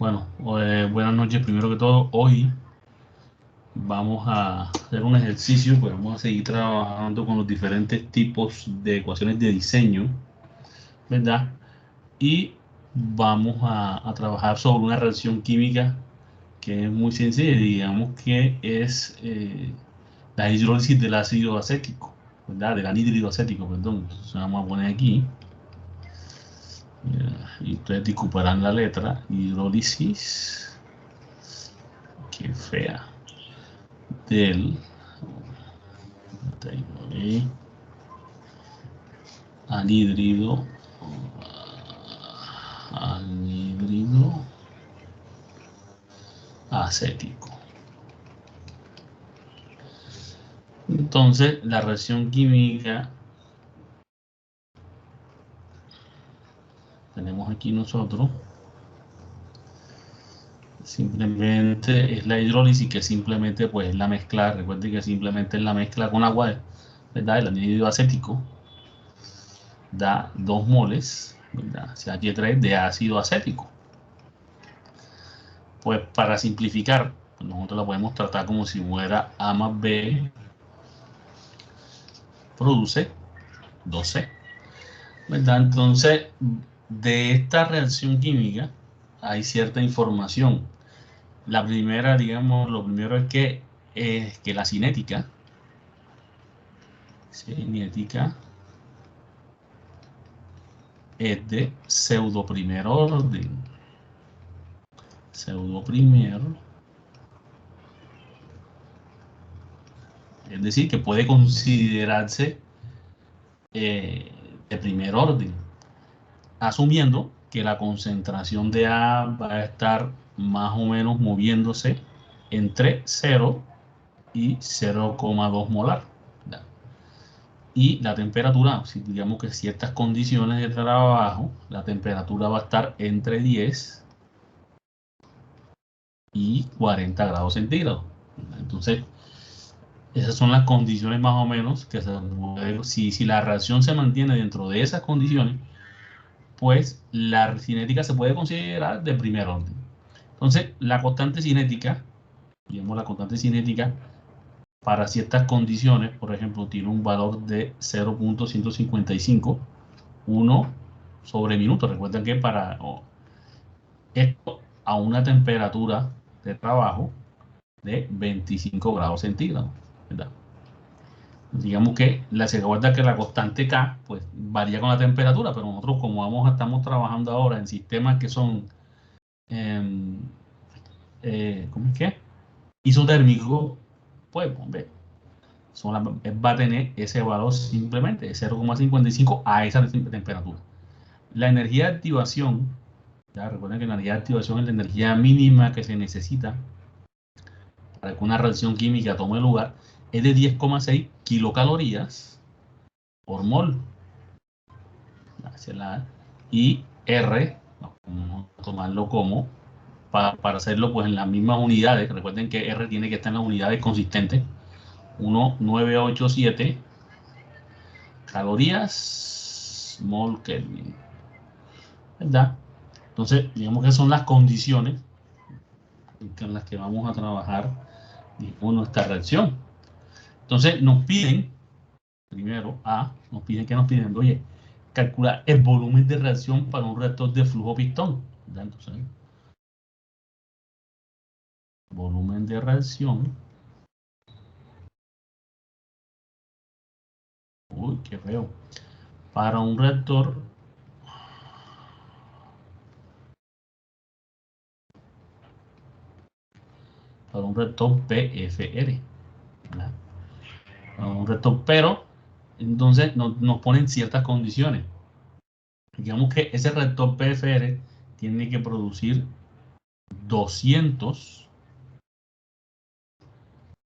Bueno, buenas noches primero que todo. Hoy vamos a hacer un ejercicio, pues vamos a seguir trabajando con los diferentes tipos de ecuaciones de diseño, ¿verdad? Y vamos a trabajar sobre una reacción química que es muy sencilla, digamos que es la hidrólisis del ácido acético, ¿verdad? Del anhídrido acético, perdón. Entonces vamos a poner aquí, y ustedes disculparán la letra, hidrólisis, qué fea, del anhídrido anhídrido acético. Entonces, la reacción química tenemos aquí nosotros simplemente es la hidrólisis, que simplemente pues es la mezcla. Recuerden que simplemente es la mezcla con agua, ¿verdad? El anhídrido acético da 2 moles, ¿verdad? CH3 de ácido acético. Pues para simplificar, pues nosotros la podemos tratar como si fuera A más B produce 2C, ¿verdad? Entonces, de esta reacción química hay cierta información. La primera, digamos, lo primero es que la cinética es de pseudo primer orden. Pseudo primer, es decir, que puede considerarse de primer orden, asumiendo que la concentración de A va a estar más o menos moviéndose entre 0 y 0,2 molar. Y la temperatura, si digamos que ciertas condiciones de trabajo, la temperatura va a estar entre 10 y 40 grados centígrados. Entonces, esas son las condiciones más o menos que se puede, si la reacción se mantiene dentro de esas condiciones, pues la cinética se puede considerar de primer orden. Entonces, la constante cinética, digamos la constante cinética, para ciertas condiciones, por ejemplo, tiene un valor de 0.155, 1 sobre minuto. Recuerden que para esto a una temperatura de trabajo de 25 grados centígrados, ¿verdad? Digamos que se recuerda que la constante K pues varía con la temperatura, pero nosotros como estamos trabajando ahora en sistemas que son ¿cómo es que? Isotérmicos, pues hombre, va a tener ese valor simplemente de 0,55 a esa temperatura. La energía de activación, ya recuerden que la energía de activación es la energía mínima que se necesita para que una reacción química tome lugar, es de 10,6 kilocalorías por mol. Y R, vamos a tomarlo como, para hacerlo pues en las mismas unidades. Recuerden que R tiene que estar en las unidades consistentes. 1987 calorías mol Kelvin, ¿verdad? Entonces, digamos que son las condiciones en las que vamos a trabajar, digamos, nuestra reacción. Entonces, nos piden, primero, nos piden, oye, calcular el volumen de reacción para un reactor de flujo pistón, ¿verdad? Entonces, volumen de reacción, uy, qué feo, para un reactor PFR, ¿verdad? Para un reactor, pero entonces nos ponen ciertas condiciones. Digamos que ese reactor PFR tiene que producir 200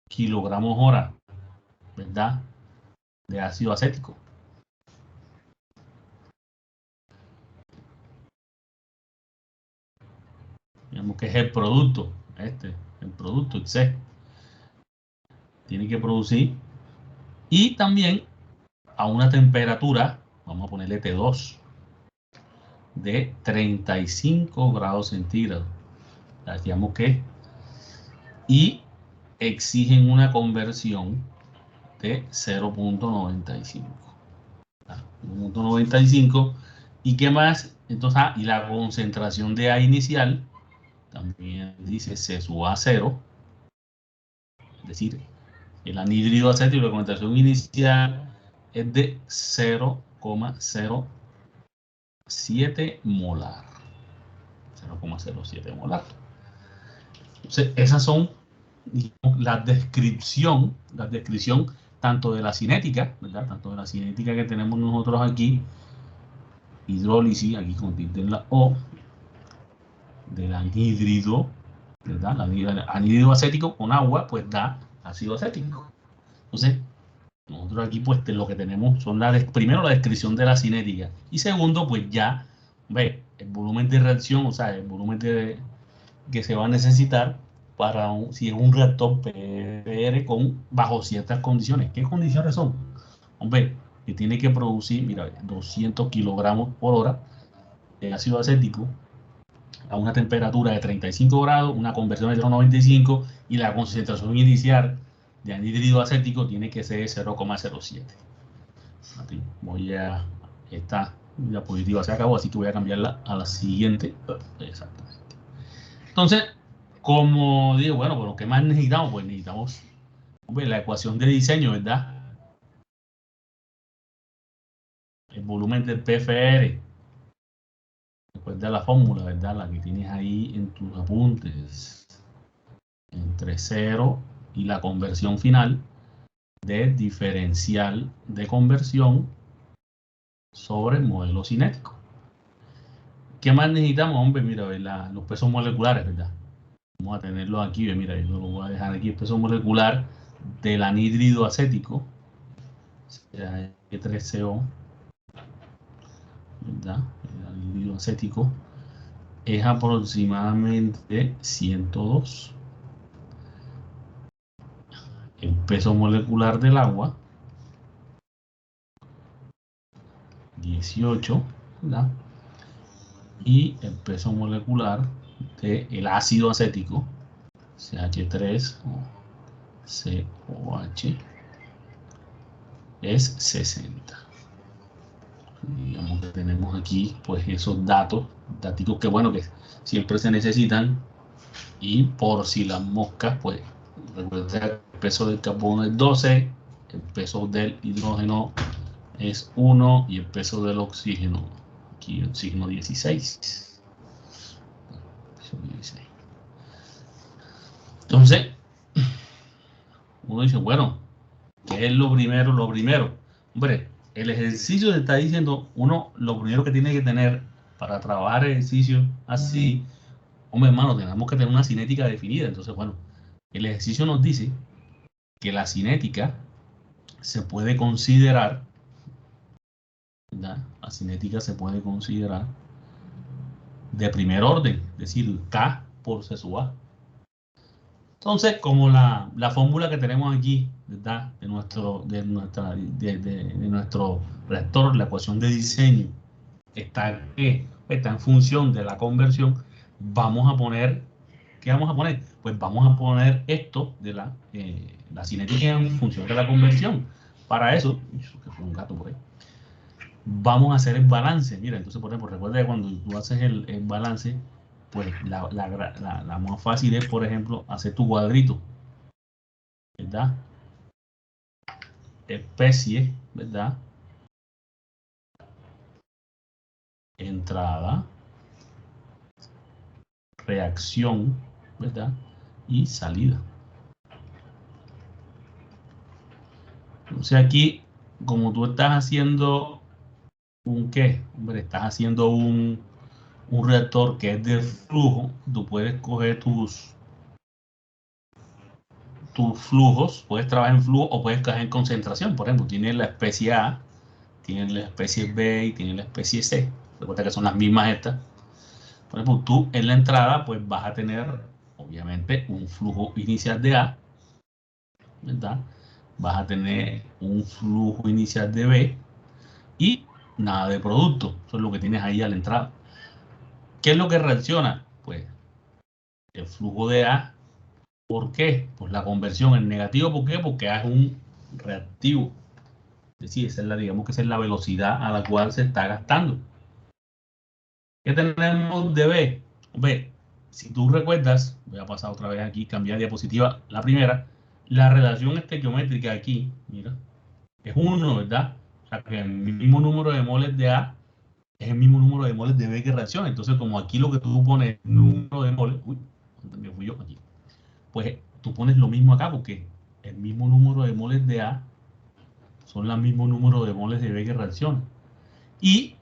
kilogramos hora, ¿verdad? De ácido acético. Digamos que es el producto, el producto, C. Tiene que producir. Y también a una temperatura, vamos a ponerle T2, de 35 grados centígrados. decíamos que, y exigen una conversión de 0.95. 0.95. ¿Y qué más? Entonces, y la concentración de A inicial también dice C sub A 0. Es decir, el anhídrido acético, la concentración inicial es de 0,07 molar. 0,07 molar. Entonces, esas son, digamos, la descripción tanto de la cinética, ¿verdad? Tanto de la cinética que tenemos nosotros aquí, hidrólisis, aquí con tilde en la O, del anhídrido, ¿verdad? El anhídrido acético con agua, pues da ácido acético. Entonces, nosotros aquí, pues, lo que tenemos son primero la descripción de la cinética, y segundo, pues ya, ve, el volumen de reacción, o sea, el volumen que se va a necesitar para si es un reactor PPR bajo ciertas condiciones. ¿Qué condiciones son? Hombre, que tiene que producir, mira, 200 kilogramos por hora de ácido acético a una temperatura de 35 grados, una conversión de 0,95 y la concentración inicial de anhídrido acético tiene que ser 0,07. Voy a... Esta diapositiva se acabó, así que voy a cambiarla a la siguiente. Exactamente. Entonces, como digo, bueno, ¿qué más necesitamos? Pues necesitamos, hombre, la ecuación de diseño, ¿verdad? El volumen del PFR. Recuerda la fórmula, ¿verdad? La que tienes ahí en tus apuntes. Entre 0 y la conversión final de diferencial de conversión sobre el modelo cinético. ¿Qué más necesitamos, hombre? Mira, los pesos moleculares, ¿verdad? Vamos a tenerlos aquí, mira, yo lo voy a dejar aquí, el peso molecular del anhídrido acético, sea E3CO, ¿verdad? El anhídrido acético es aproximadamente 102. El peso molecular del agua, 18, ¿verdad? Y el peso molecular del ácido acético, CH3 o COH, es 60. Digamos que tenemos aquí pues esos datos que bueno, que siempre se necesitan, y por si las moscas, pues recuerda que el peso del carbono es 12, el peso del hidrógeno es 1 y el peso del oxígeno, aquí el oxígeno 16. Entonces, uno dice, bueno, ¿qué es lo primero? Lo primero, hombre, el ejercicio te está diciendo, uno, lo primero que tiene que tener para trabajar ejercicio así, hombre, hermano, tenemos que tener una cinética definida. Entonces, bueno, el ejercicio nos dice que la cinética se puede considerar, ¿verdad? La cinética se puede considerar de primer orden, es decir, K por C sub A. Entonces, como la fórmula que tenemos aquí, ¿verdad? De nuestro reactor, la ecuación de diseño, está en función de la conversión, vamos a poner, ¿qué vamos a poner? Pues vamos a poner esto de la cinética en función de la conversión. Para eso, que fue un gato por ahí, vamos a hacer el balance. Mira, entonces, por ejemplo, recuerda que cuando tú haces el balance, pues la más fácil es, por ejemplo, hacer tu cuadrito, ¿verdad? Especie, ¿verdad? Entrada, reacción, ¿verdad? Y salida. Entonces aquí, como tú estás haciendo un ¿qué? Hombre, estás haciendo un reactor que es de flujo, tú puedes coger tus flujos, puedes trabajar en flujo o puedes caer en concentración. Por ejemplo, tienes la especie A, tienes la especie B y tienes la especie C. Recuerda que son las mismas estas. Por ejemplo, tú en la entrada pues vas a tener obviamente un flujo inicial de A, ¿verdad? Vas a tener un flujo inicial de B y nada de producto. Eso es lo que tienes ahí a la entrada. ¿Qué es lo que reacciona? Pues el flujo de A. ¿Por qué? Pues la conversión en negativo. ¿Por qué? Porque A es un reactivo. Es decir, esa es digamos que esa es la velocidad a la cual se está gastando. ¿Qué tenemos de B? B, si tú recuerdas, voy a pasar otra vez aquí, cambiar diapositiva, la primera, la relación estequiométrica aquí, mira, es 1, ¿verdad? O sea, que el mismo número de moles de A es el mismo número de moles de B que reacciona. Entonces, como aquí lo que tú pones, número de moles, uy, ¿dónde me fui yo? Aquí. Pues tú pones lo mismo acá, porque el mismo número de moles de A son el mismo número de moles de B que reacciona. Y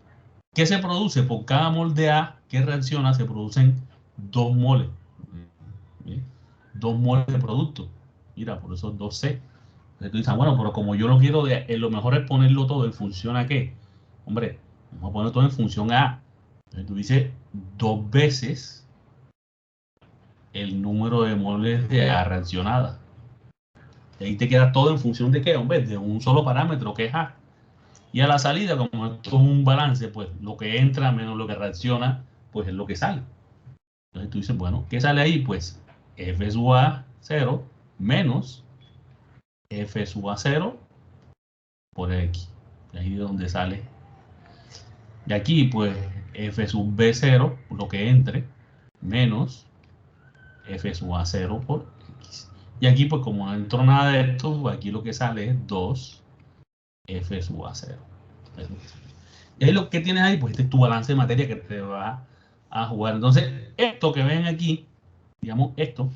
¿qué se produce? Por cada mol de A que reacciona se producen 2 moles. ¿Sí? 2 moles de producto. Mira, por eso 2C. Entonces tú dices, bueno, pero como yo lo quiero, lo mejor es ponerlo todo en función a qué. Hombre, vamos a poner todo en función a. Entonces tú dices 2 veces el número de moles de A reaccionada. Y ahí te queda todo en función de qué, hombre, de un solo parámetro que es A. Y a la salida, como esto es un balance, pues lo que entra menos lo que reacciona, pues es lo que sale. Entonces tú dices, bueno, ¿qué sale ahí? Pues F sub A 0 menos F sub A 0 por X. Y ahí es donde sale. Y aquí, pues F sub B 0, lo que entre, menos F sub A 0 por X. Y aquí, pues como no entró nada de esto, pues aquí lo que sale es 2 F sub A 0. Y ahí lo que tienes ahí, pues este es tu balance de materia que te va a jugar. Entonces, esto que ven aquí, digamos, esto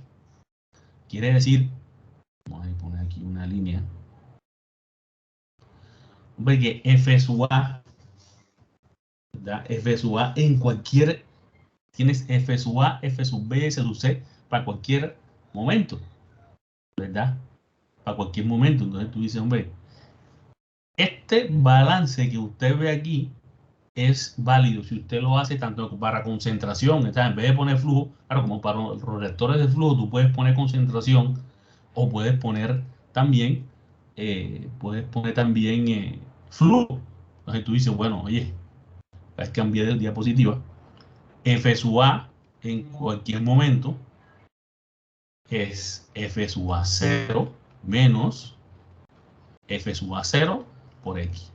quiere decir, vamos a poner aquí una línea, hombre, que F sub A, ¿verdad? F sub A en cualquier, tienes F sub A, F sub B, F sub C, para cualquier momento, ¿verdad? Para cualquier momento. Entonces tú dices, hombre, este balance que usted ve aquí es válido si usted lo hace tanto para concentración, en vez de poner flujo, claro, como para los reactores de flujo, tú puedes poner concentración o puedes poner también flujo. Entonces tú dices, bueno, oye, es cambiar de diapositiva. F sub A en cualquier momento es F sub A 0 menos F sub A 0 por X.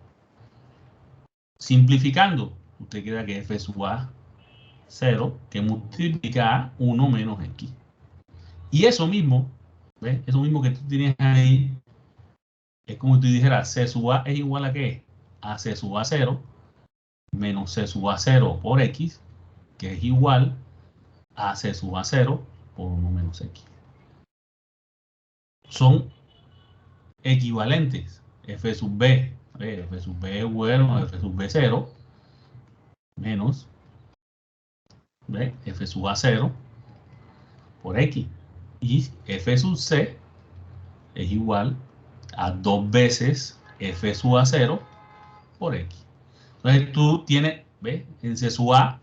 Simplificando, usted queda que F sub A 0 que multiplica a 1 menos X. Y eso mismo, ¿ves? Eso mismo que tú tienes ahí, es como si tú dijeras, C sub A es igual a qué? A C sub A 0 menos C sub A 0 por X, que es igual a C sub A 0 por 1 menos X. Son equivalentes. F sub B, F sub B bueno, F sub B 0 menos ¿ve? F sub A 0 por X. Y F sub C es igual a 2 veces F sub A 0 por X. Entonces tú tienes, ¿ves? En C sub A,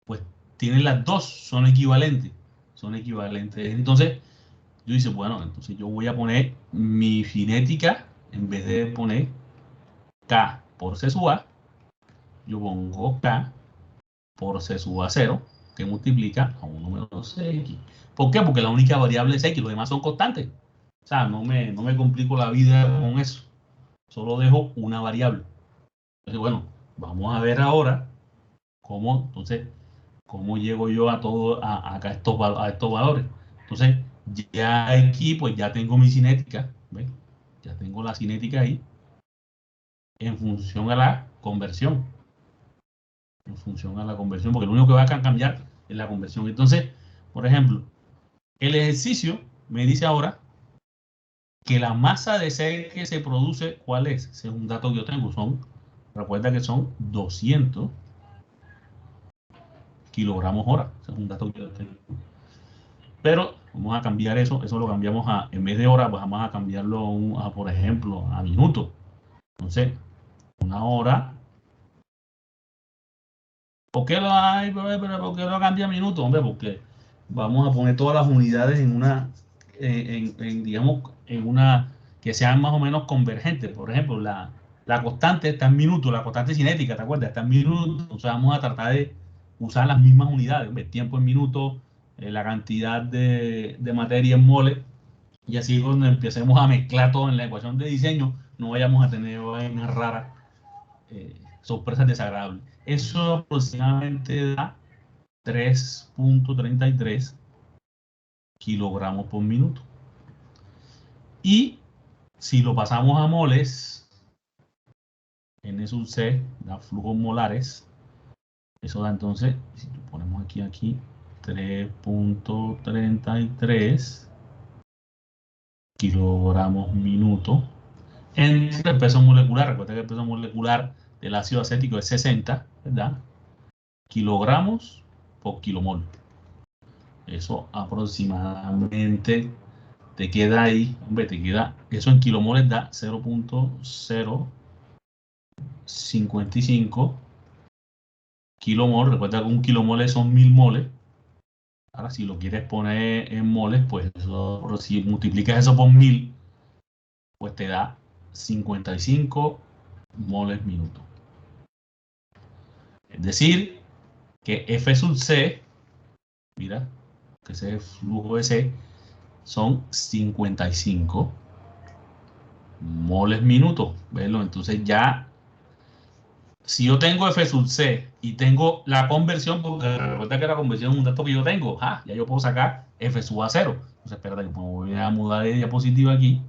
pues tienes las dos, son equivalentes. Son equivalentes. Entonces, yo dice, bueno, entonces yo voy a poner mi cinética, en vez de poner K por C sub A, yo pongo K por C sub A 0, que multiplica a 1 menos X. ¿Por qué? Porque la única variable es X, los demás son constantes. O sea, no me complico la vida con eso. Solo dejo una variable. Entonces, bueno, vamos a ver ahora entonces, cómo llego yo a todo, a estos valores. Entonces, ya aquí, pues ya tengo mi cinética, ¿ves? Ya tengo la cinética ahí en función a la conversión. En función a la conversión, porque lo único que va a cambiar es la conversión. Entonces, por ejemplo, el ejercicio me dice ahora que la masa de C que se produce, ¿cuál es? Ese es un dato que yo tengo. Recuerda que son 200 kilogramos hora. Ese es un dato que yo tengo. Pero vamos a cambiar eso lo cambiamos en vez de hora, pues vamos a cambiarlo por ejemplo, a minutos. Entonces, una hora. ¿Por qué ¿por qué lo cambia a minutos? Hombre, porque vamos a poner todas las unidades en una, digamos, en una que sean más o menos convergentes. Por ejemplo, la constante está en minutos, la constante cinética, ¿te acuerdas? Está en minutos. Entonces vamos a tratar de usar las mismas unidades. Hombre, tiempo en minutos, la cantidad de materia en moles, y así cuando empecemos a mezclar todo en la ecuación de diseño, no vayamos a tener vainas raras, sorpresas desagradables. Eso aproximadamente da 3.33 kilogramos por minuto. Y si lo pasamos a moles, N sub C da flujos molares. Eso da entonces, si lo ponemos aquí, 3.33 kilogramos minuto entre el peso molecular. Recuerda que el peso molecular del ácido acético es 60, ¿verdad? Kilogramos por kilomol. Eso aproximadamente te queda ahí, hombre, te queda, eso en kilomoles da 0.055 kilomol. Recuerda que un kilomol son 1000 moles. Ahora, si lo quieres poner en moles, pues eso, si multiplicas eso por 1000, pues te da 55 moles minuto. Es decir, que F sub C, mira, que ese flujo de C, son 55 moles minuto. ¿Verlo? Entonces ya, si yo tengo F sub C y tengo la conversión, porque recuerda que la conversión es un dato que yo tengo, ya yo puedo sacar F sub A 0. Entonces, espérate, que me voy a mudar de diapositiva aquí.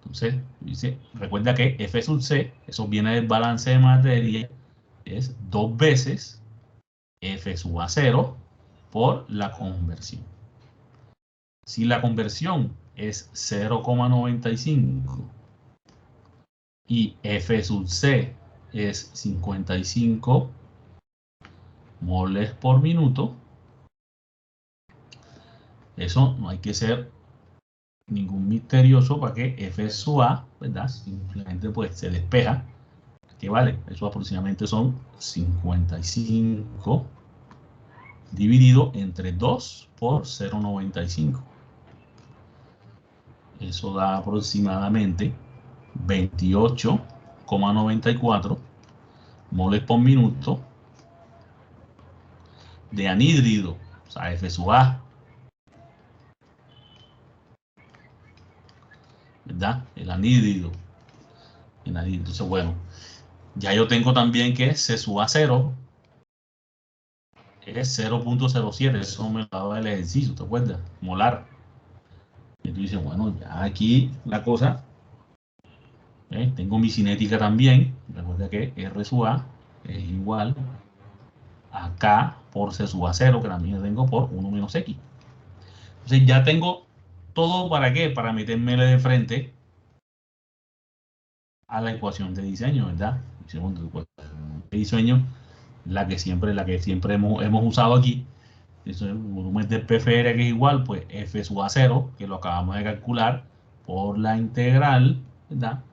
Entonces, dice, recuerda que F sub C, eso viene del balance de materia, es 2 veces F sub A 0 por la conversión. Si la conversión es 0,95 y F sub C es 55 moles por minuto, eso no hay que ser ningún misterioso para que F sub A, ¿verdad? Simplemente pues se despeja, que vale, eso aproximadamente son 55 dividido entre 2 por 0,95. Eso da aproximadamente 28,94 moles por minuto de anhídrido, o sea, F sub A, ¿verdad? El anhídrido. Entonces, bueno, ya yo tengo también que C sub A 0 es 0.07, eso me lo daba el ejercicio, ¿te acuerdas? Molar. Y tú dices, bueno, ya aquí la cosa, tengo mi cinética también, recuerda que R sub A es igual a K por C sub A 0, que también tengo por 1 menos X. Entonces ya tengo todo, ¿para qué? Para meterme de frente a la ecuación de diseño, ¿verdad? De diseño, la que siempre hemos usado aquí. Eso es el volumen del PFR, que es igual, pues F sub A 0, que lo acabamos de calcular, por la integral, ¿verdad?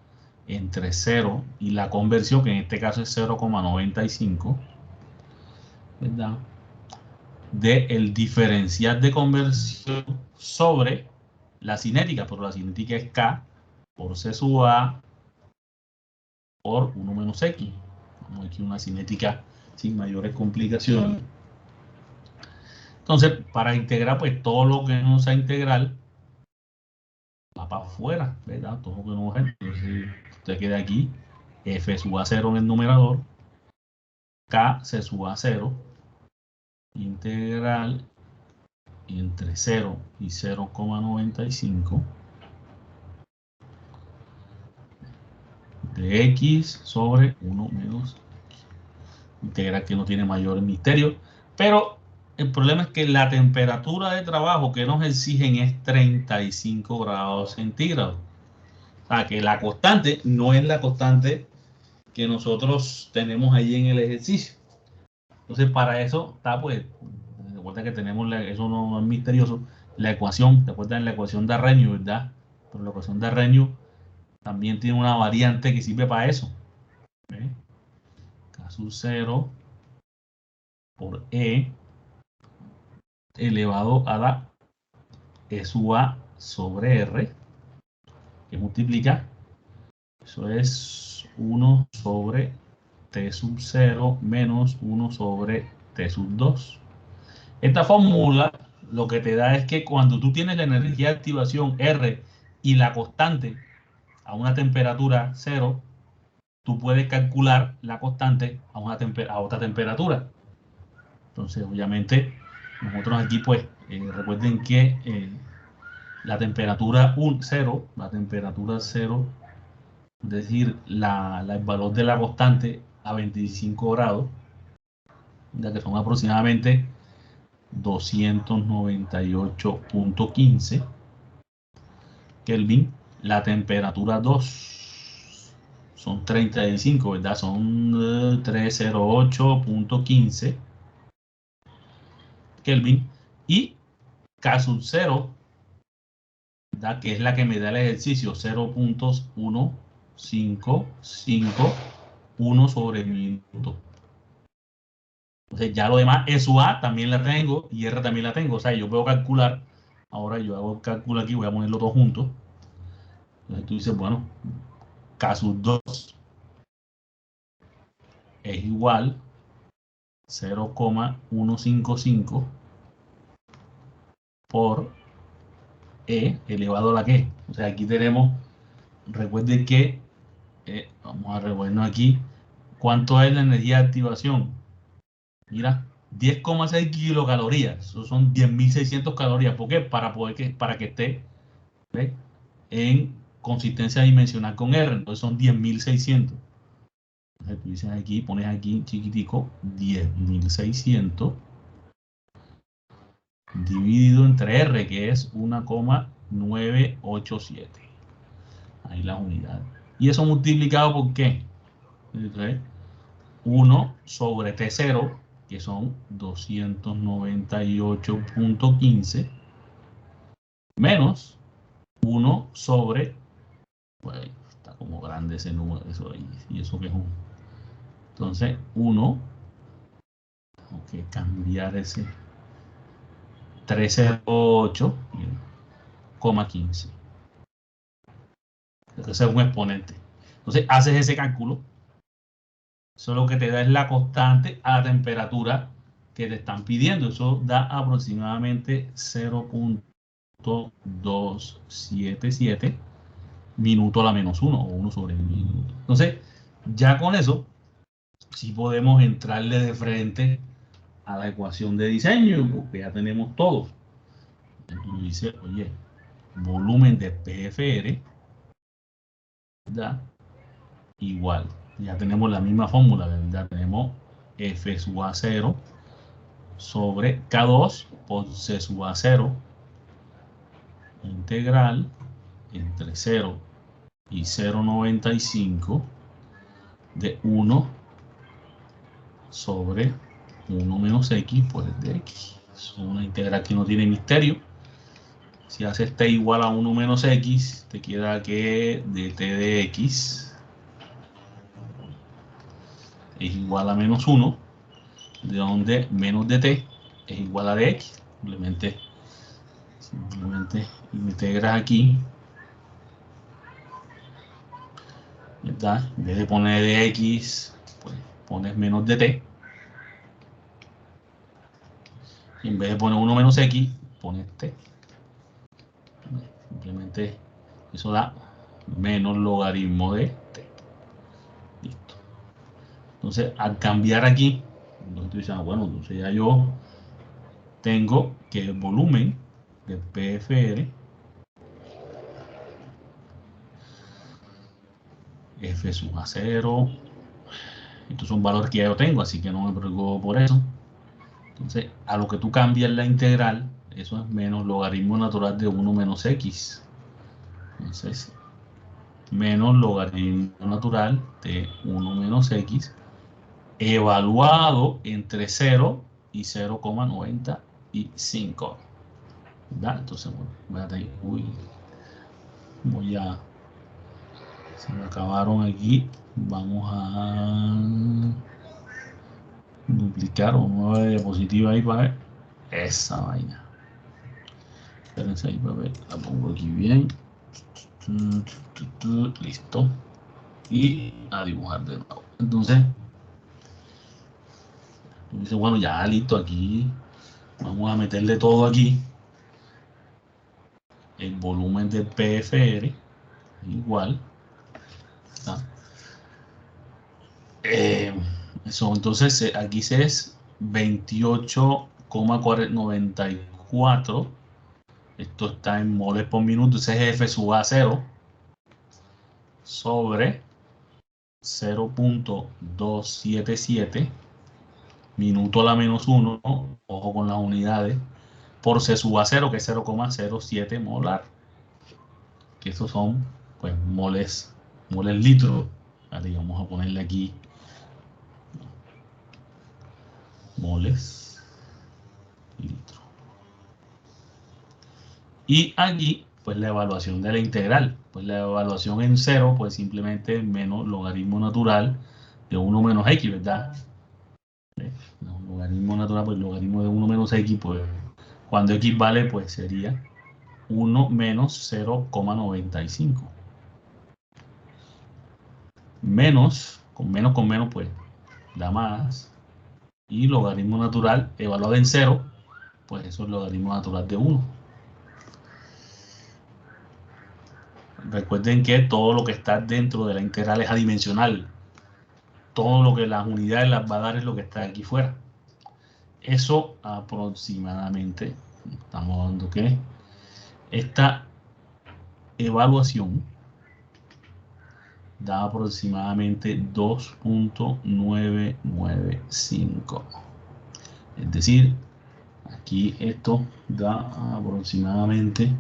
Entre 0 y la conversión, que en este caso es 0,95, ¿verdad? De el diferencial de conversión sobre la cinética, pero la cinética es K por C sub A por 1 menos X. Vamos aquí una cinética sin mayores complicaciones. Entonces, para integrar, pues todo lo que no sea integral va para afuera, ¿verdad? Todo lo que no sea. Entonces, usted queda aquí, F sub A 0 en el numerador, K C sub A 0, integral entre 0 y 0,95 de X sobre 1 menos integral, que no tiene mayor misterio, pero el problema es que la temperatura de trabajo que nos exigen es 35 grados centígrados. O sea, que la constante no es la constante que nosotros tenemos ahí en el ejercicio. Entonces, para eso está, pues, recuerda que tenemos, eso no es misterioso, la ecuación, ¿te acuerdas de la ecuación de Arrhenius, verdad? Pero la ecuación de Arrhenius también tiene una variante que sirve para eso. K sub 0 por E elevado a la E sub A sobre R, que multiplica, eso es 1 sobre T sub 0 menos 1 sobre T sub 2. Esta fórmula lo que te da es que cuando tú tienes la energía de activación R y la constante a una temperatura 0, tú puedes calcular la constante a otra temperatura. Entonces, obviamente, nosotros aquí, pues, recuerden que la temperatura 0, es decir, el valor de la constante a 25 grados, ya que son aproximadamente 298.15 Kelvin. La temperatura 2 son 35, ¿verdad? Son 308.15 Kelvin. Y K sub 0, ¿verdad? Que es la que me da el ejercicio, 0.1551 sobre minuto. Entonces ya lo demás, su A también la tengo y R también la tengo. O sea, yo puedo calcular. Ahora yo hago el cálculo aquí, voy a ponerlo todo junto. Entonces tú dices, bueno, K sub 2 es igual 0,155 por E elevado a la que. O sea, aquí tenemos, recuerden que, vamos a revolvernos aquí, ¿cuánto es la energía de activación? Mira, 10,6 kilocalorías, eso son 10.600 calorías. ¿Por qué? Para que esté, ¿ve?, en consistencia dimensional con R, entonces son 10.600. Entonces tú dices aquí, pones aquí chiquitico, 10.600 dividido entre R, que es 1,987. Ahí las unidades. ¿Y eso multiplicado por qué? Entonces, 1 sobre T0, que son 298.15, menos 1 sobre, pues está como grande ese número, eso ahí, y eso que es 1. Entonces, 1, tengo que cambiar ese 308,15. Ese es un exponente. Entonces, haces ese cálculo. Eso lo que te da es la constante a la temperatura que te están pidiendo. Eso da aproximadamente 0.277 minuto a la menos 1 o 1 sobre el minuto. Entonces, ya con eso, sí podemos entrarle de frente a la ecuación de diseño, porque ya tenemos todo. Entonces dice, oye, volumen de PFR da igual. Ya tenemos la misma fórmula, ya tenemos F sub A 0 sobre K2 por C sub A 0 integral entre 0 y 0,95 de 1 sobre 1 menos X por el de X. Es una integral que no tiene misterio. Si haces T igual a 1 menos X, te queda que de T de X es igual a menos 1, de donde menos de T es igual a de X. Simplemente integras aquí, ¿verdad? En vez de poner de X, pues pones menos de T. Y en vez de poner 1 menos X, pones T. Simplemente eso da menos logaritmo de T. Listo. Entonces, al cambiar aquí, entonces tú dices, bueno, entonces ya yo tengo que el volumen de PFR, F sub a 0, estos son valores que ya yo tengo, así que no me preocupo por eso. Entonces, a lo que tú cambias la integral, eso es menos logaritmo natural de 1 menos X. Entonces, menos logaritmo natural de 1 menos X, evaluado entre 0 y 0,95. ¿Verdad? Entonces, bueno, voy a, se me acabaron aquí, vamos a duplicar una nueva diapositiva ahí para ver esa vaina. Espérense ahí para ver, la pongo aquí bien. Listo. Y a dibujar de nuevo. Entonces, dice, bueno, ya listo, aquí Vamos a meterle todo aquí. El volumen del PFR igual. Eso, entonces aquí es 28,94. Esto está en moles por minuto. Ese es F sub A 0 sobre 0.277 minuto a la menos 1. Ojo con las unidades. Por C sub A 0, que es 0,07 molar. Que estos son, pues, moles litros. Así vamos a ponerle aquí moles litro. Y aquí, pues la evaluación de la integral. Pues la evaluación en 0, pues simplemente menos logaritmo natural de 1 menos x, ¿verdad? Logaritmo natural, pues logaritmo de 1 menos x, pues cuando x vale, pues sería 1 menos 0,95. Menos, con menos, pues da más. Y logaritmo natural evaluado en 0, pues eso es logaritmo natural de 1. Recuerden que todo lo que está dentro de la integral es adimensional. Todo lo que las unidades las va a dar es lo que está aquí fuera. Eso aproximadamente, estamos dando que esta evaluación da aproximadamente 2.995. Es decir, aquí esto da aproximadamente,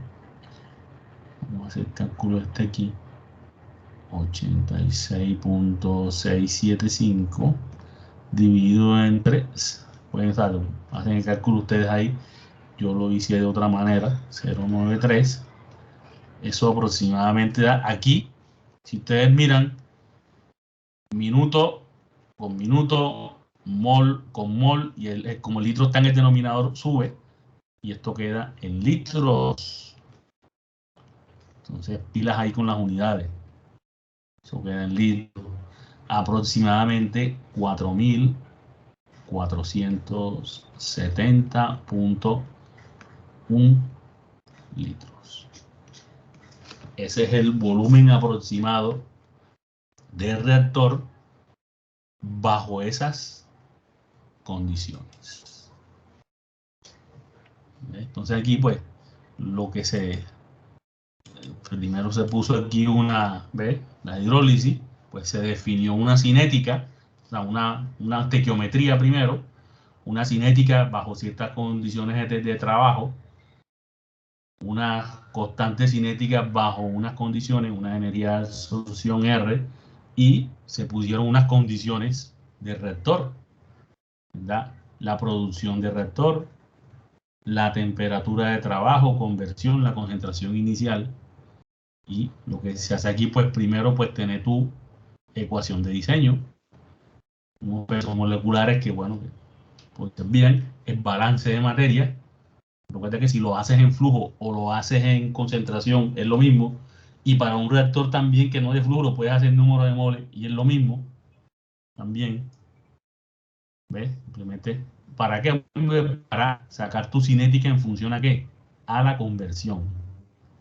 vamos a hacer el cálculo este aquí, 86.675 dividido en 3. Pueden saber, hacen el cálculo ustedes ahí. Yo lo hice de otra manera, 0.93. Eso aproximadamente da aquí, si ustedes miran, minuto con minuto, mol con mol, y como el litro está en el denominador, sube, y esto queda en litros. Entonces, pilas ahí con las unidades. Eso queda en litros. Aproximadamente 4.470.1 litros. Ese es el volumen aproximado del reactor bajo esas condiciones. Entonces aquí, pues, lo que primero se puso aquí la hidrólisis, pues se definió una cinética, o sea, una estequiometría primero, una cinética bajo ciertas condiciones de trabajo, una constante cinética bajo unas condiciones, una energía de absorción R, y se pusieron unas condiciones de reactor, ¿verdad? La producción de reactor, la temperatura de trabajo, conversión, la concentración inicial. Y lo que se hace aquí, pues primero, pues tener tu ecuación de diseño, unos pesos moleculares que, bueno, pues bien, el balance de materia. Recuerda que si lo haces en flujo o lo haces en concentración, es lo mismo. Y para un reactor también que no de flujo, lo puedes hacer en número de moles y es lo mismo también. ¿Ves? Simplemente, ¿para qué? Para sacar tu cinética en función a qué? A la conversión.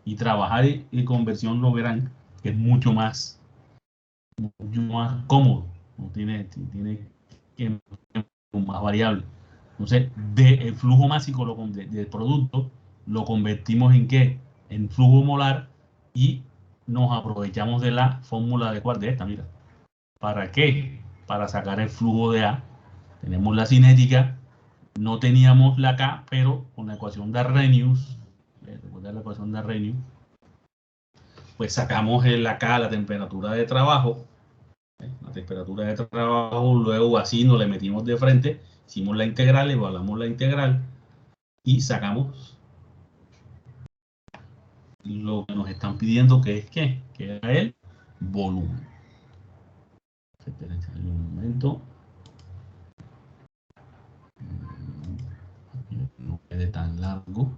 Y trabajar en conversión lo verán que es mucho más cómodo. No tiene que más variable. Entonces, el flujo másico del producto lo convertimos en qué? En flujo molar, y nos aprovechamos de la fórmula de esta, mira. ¿Para qué? Para sacar el flujo de A. Tenemos la cinética, no teníamos la K, pero con la ecuación de Arrhenius, recuerda la ecuación de Arrhenius, pues sacamos la K, la temperatura de trabajo, la temperatura de trabajo, luego así nos le metimos de frente, hicimos la integral, evaluamos la integral y sacamos lo que nos están pidiendo, que es ¿qué? Que era el volumen. Espérense un momento. No quede tan largo.